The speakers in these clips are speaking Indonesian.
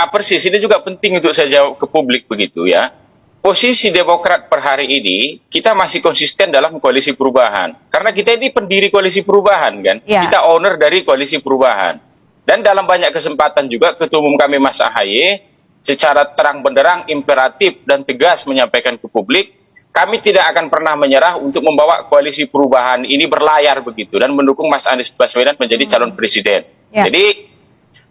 Persis, ini juga penting untuk saya jawab ke publik begitu ya. Posisi Demokrat per hari ini, kita masih konsisten dalam koalisi perubahan. Karena kita ini pendiri koalisi perubahan kan. Ya. Kita owner dari koalisi perubahan. Dan dalam banyak kesempatan juga Ketua Umum kami Mas Ahaye secara terang benderang, imperatif dan tegas menyampaikan ke publik, kami tidak akan pernah menyerah untuk membawa koalisi perubahan ini berlayar begitu dan mendukung Mas Anies Baswedan menjadi calon presiden. Ya.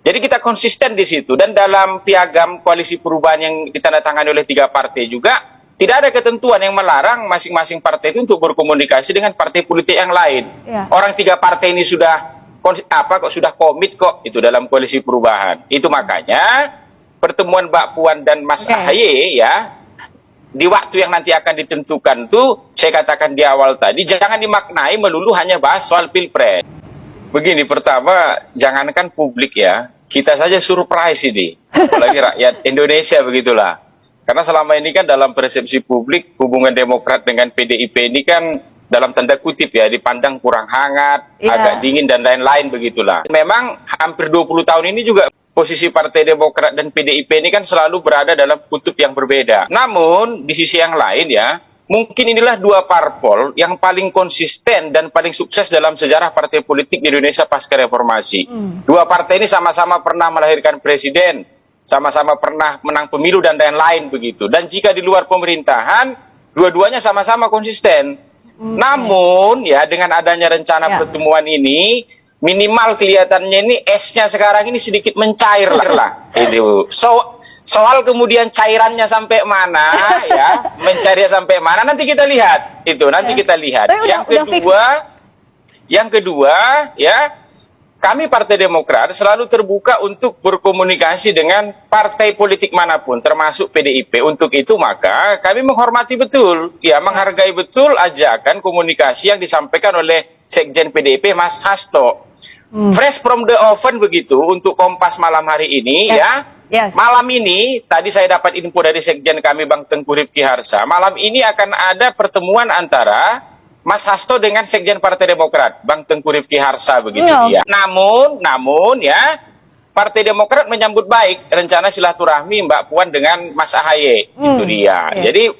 Jadi kita konsisten di situ, dan dalam piagam koalisi perubahan yang ditandatangani oleh 3 partai juga tidak ada ketentuan yang melarang masing-masing partai itu untuk berkomunikasi dengan partai politik yang lain. Ya. Orang 3 partai ini sudah sudah komit kok itu dalam koalisi perubahan. Itu makanya pertemuan Mbak Puan dan Mas Ahaye ya di waktu yang nanti akan ditentukan tuh, saya katakan di awal tadi, jangan dimaknai melulu hanya bahas soal pilpres. Begini, pertama, jangankan publik ya, kita saja surprise ini, apalagi rakyat Indonesia begitulah. Karena selama ini kan dalam persepsi publik, hubungan Demokrat dengan PDIP ini kan dalam tanda kutip ya, dipandang kurang hangat, agak dingin dan lain-lain begitulah. Memang hampir 20 tahun ini juga posisi Partai Demokrat dan PDIP ini kan selalu berada dalam kutub yang berbeda. Namun, di sisi yang lain ya, mungkin inilah 2 parpol yang paling konsisten dan paling sukses dalam sejarah partai politik di Indonesia pasca reformasi. 2 partai ini sama-sama pernah melahirkan presiden, sama-sama pernah menang pemilu dan lain-lain begitu. Dan jika di luar pemerintahan, dua-duanya sama-sama konsisten. Namun, ya dengan adanya rencana pertemuan ini, minimal kelihatannya ini esnya sekarang ini sedikit mencair lah. Itu. Soal kemudian cairannya sampai mana, ya, mencairnya sampai mana, nanti kita lihat. Itu nanti kita lihat. Yang kedua, ya, kami Partai Demokrat selalu terbuka untuk berkomunikasi dengan partai politik manapun, termasuk PDIP. Untuk itu maka kami menghormati betul, ya, menghargai betul ajakan komunikasi yang disampaikan oleh Sekjen PDIP Mas Hasto. Fresh from the oven begitu untuk Kompas malam hari ini ya. Malam ini tadi saya dapat info dari Sekjen kami Bang Tengku Rifki Harsha. Malam ini akan ada pertemuan antara Mas Hasto dengan Sekjen Partai Demokrat Bang Tengku Rifki Harsha begitu dia. Namun ya Partai Demokrat menyambut baik rencana silaturahmi Mbak Puan dengan Mas Ahaye. Itu dia. Jadi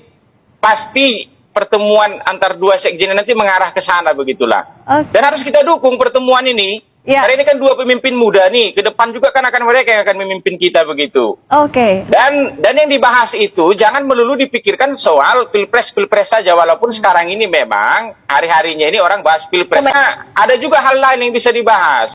pasti pertemuan antar 2 sekjen nanti mengarah ke sana begitulah. Dan harus kita dukung pertemuan ini. Karena ini kan 2 pemimpin muda nih, ke depan juga kan akan mereka yang akan memimpin kita begitu. Dan yang dibahas itu jangan melulu dipikirkan soal pilpres saja, walaupun sekarang ini memang hari-harinya ini orang bahas pilpres. Nah, ada juga hal lain yang bisa dibahas.